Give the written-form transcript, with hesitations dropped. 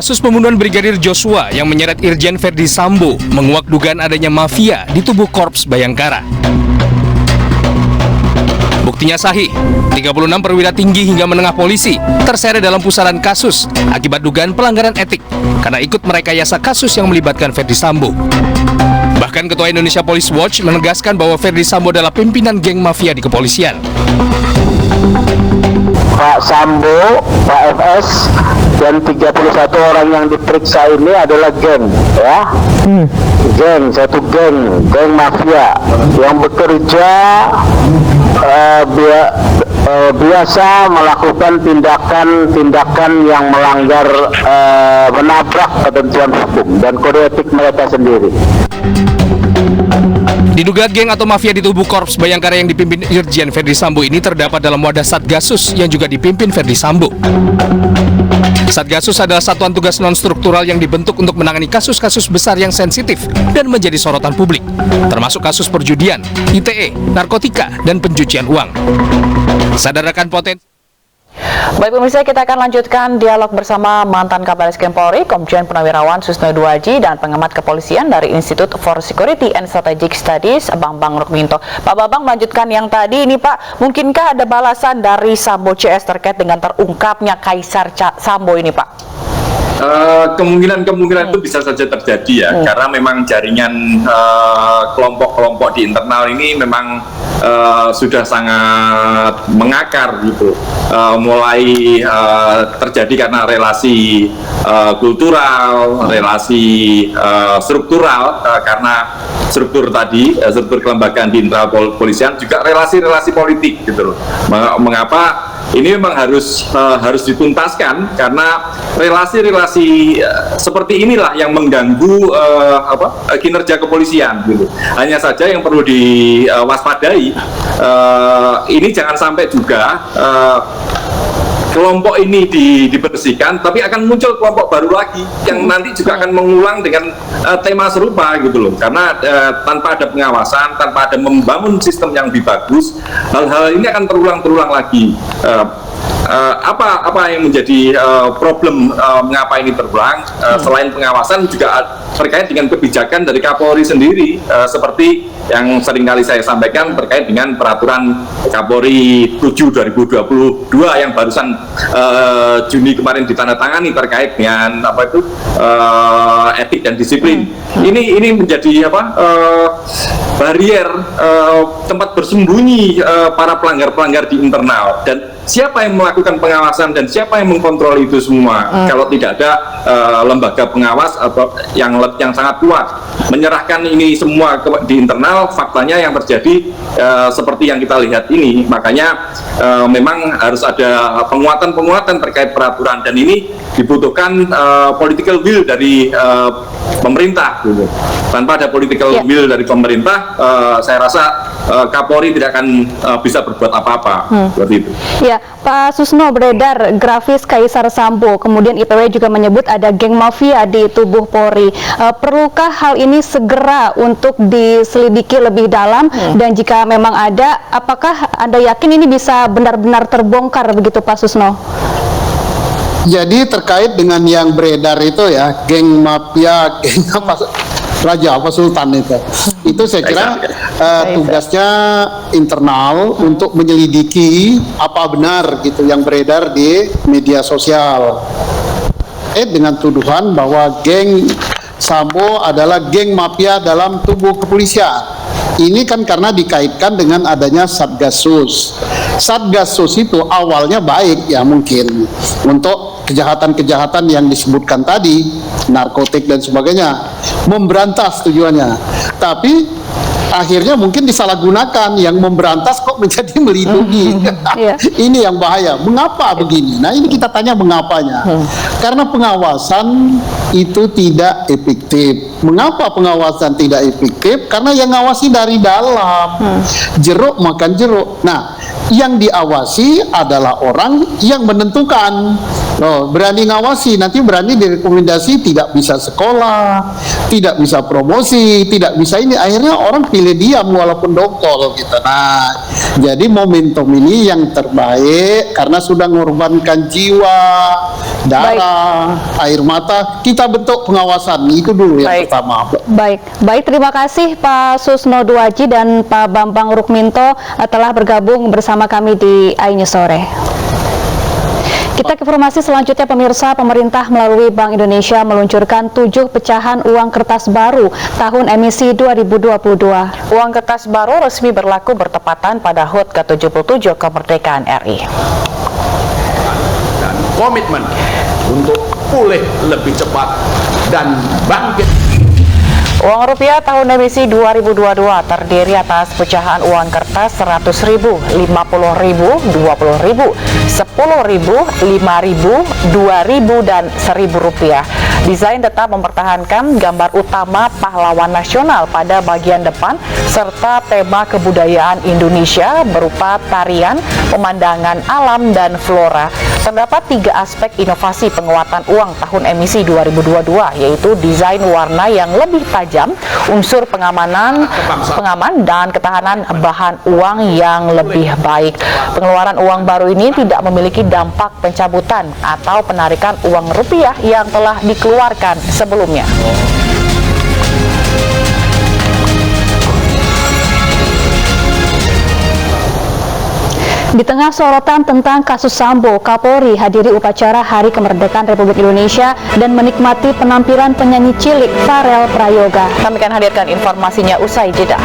Kasus pembunuhan Brigadir Joshua yang menyeret Irjen Verdi Sambo menguak dugaan adanya mafia di tubuh Korps Bayangkara. Buktinya sahih, 36 perwira tinggi hingga menengah polisi terseret dalam pusaran kasus akibat dugaan pelanggaran etik karena ikut merekayasa kasus yang melibatkan Verdi Sambo. Bahkan Ketua Indonesia Police Watch menegaskan bahwa Verdi Sambo adalah pimpinan geng mafia di kepolisian. Pak Sambo, Pak FS, dan 31 orang yang diperiksa ini adalah geng, ya. Satu geng mafia yang bekerja biasa melakukan tindakan yang melanggar menabrak ketentuan hukum dan kode etik mereka sendiri. Diduga geng atau mafia di tubuh Korps Bayangkara yang dipimpin Irjen Verdi Sambo ini terdapat dalam wadah Satgasus yang juga dipimpin Verdi Sambo. Satgasus adalah satuan tugas non-struktural yang dibentuk untuk menangani kasus-kasus besar yang sensitif dan menjadi sorotan publik, termasuk kasus perjudian, ITE, narkotika, dan pencucian uang. Sadarkan potensi. Baik pemirsa, kita akan lanjutkan dialog bersama mantan Kabaris Polri, Komjen Purnawirawan Susno Duaji, dan pengamat kepolisian dari Institute for Security and Strategic Studies, Bambang Rukminto. Pak Bambang, melanjutkan yang tadi ini Pak, mungkinkah ada balasan dari Sambo CS terkait dengan terungkapnya Kaisar Sambo ini Pak? Kemungkinan itu bisa saja terjadi ya, karena memang jaringan kelompok-kelompok di internal ini memang sudah sangat mengakar gitu, mulai terjadi karena relasi kultural, relasi struktural, karena struktur tadi, struktur kelembagaan di internal kepolisian, juga relasi-relasi politik gitu loh. Mengapa ini memang harus dituntaskan, karena relasi-relasi seperti inilah yang mengganggu kinerja kepolisian gitu. Hanya saja yang perlu diwaspadai, ini jangan sampai juga kelompok ini dibersihkan, tapi akan muncul kelompok baru lagi yang nanti juga akan mengulang dengan tema serupa gitu loh. Karena tanpa ada pengawasan, tanpa ada membangun sistem yang lebih bagus, hal-hal ini akan terulang lagi. Apa yang menjadi problem mengapa ini terulang? Selain pengawasan juga terkait dengan kebijakan dari Kapolri sendiri, seperti yang seringkali saya sampaikan terkait dengan peraturan Kapolri 7 2022 yang barusan Juni kemarin ditandatangani terkait dengan etik dan disiplin. Ini menjadi barier, tempat bersembunyi para pelanggar-pelanggar di internal. Dan siapa yang melakukan pengawasan dan siapa yang mengkontrol itu semua? Kalau tidak ada lembaga pengawas atau yang sangat kuat menyerahkan ini semua di internal, faktanya yang terjadi seperti yang kita lihat ini. Makanya memang harus ada penguatan terkait peraturan, dan ini dibutuhkan political will dari pemerintah gitu. Tanpa ada political will dari pemerintah, saya rasa Kapolri tidak akan bisa berbuat apa-apa seperti itu. Ya, Pak Susno, beredar grafis Kaisar Sambo, kemudian IPW juga menyebut ada geng mafia di tubuh Polri. Perlukah hal ini segera untuk diselidiki lebih dalam, dan jika memang ada, apakah Anda yakin ini bisa benar-benar terbongkar begitu Pak Susno? Jadi terkait dengan yang beredar itu ya, geng mafia, geng Raja apa Sultan itu saya kira tugasnya internal untuk menyelidiki apa benar gitu yang beredar di media sosial dengan tuduhan bahwa geng Sambo adalah geng mafia dalam tubuh kepolisian. Ini kan karena dikaitkan dengan adanya Satgasus. Satgasus itu awalnya baik ya, mungkin untuk kejahatan-kejahatan yang disebutkan tadi, narkotik dan sebagainya, memberantas tujuannya. Tapi akhirnya mungkin disalahgunakan, yang memberantas kok menjadi melindungi. Ini yang bahaya. Mengapa begini? Nah, ini kita tanya mengapanya. Karena pengawasan itu tidak efektif. Mengapa pengawasan tidak efektif? Karena yang ngawasi dari dalam. Jeruk makan jeruk. Nah, yang diawasi adalah orang yang menentukan Loh, berani ngawasi, nanti berani direkomendasi tidak bisa sekolah, tidak bisa promosi, tidak bisa ini. Akhirnya orang pilih diam walaupun dongkol gitu. Nah, jadi momentum ini yang terbaik karena sudah mengorbankan jiwa, darah, air mata. Kita bentuk pengawasan itu dulu yang pertama. Baik, terima kasih Pak Susno Duaji dan Pak Bambang Rukminto telah bergabung bersama kami di iNews Sore. Kita ke informasi selanjutnya, pemirsa. Pemerintah melalui Bank Indonesia meluncurkan 7 pecahan uang kertas baru tahun emisi 2022. Uang kertas baru resmi berlaku bertepatan pada HUT ke-77 kemerdekaan RI. Dan komitmen untuk pulih lebih cepat dan bangkit. Uang rupiah tahun emisi 2022 terdiri atas pecahan uang kertas 100.000, 50.000, 20.000, 10.000, 5.000, 2.000, dan 1.000 rupiah. Desain tetap mempertahankan gambar utama pahlawan nasional pada bagian depan serta tema kebudayaan Indonesia berupa tarian, pemandangan alam, dan flora. Terdapat 3 aspek inovasi penguatan uang tahun emisi 2022, yaitu desain warna yang lebih tajam, unsur pengaman dan ketahanan bahan uang yang lebih baik. Pengeluaran uang baru ini tidak memiliki dampak pencabutan atau penarikan uang rupiah yang telah dikeluarkan sebelumnya. Di tengah sorotan tentang kasus Sambo, Kapolri hadiri upacara Hari Kemerdekaan Republik Indonesia dan menikmati penampilan penyanyi cilik Farel Prayoga. Kami akan hadirkan informasinya usai jeda.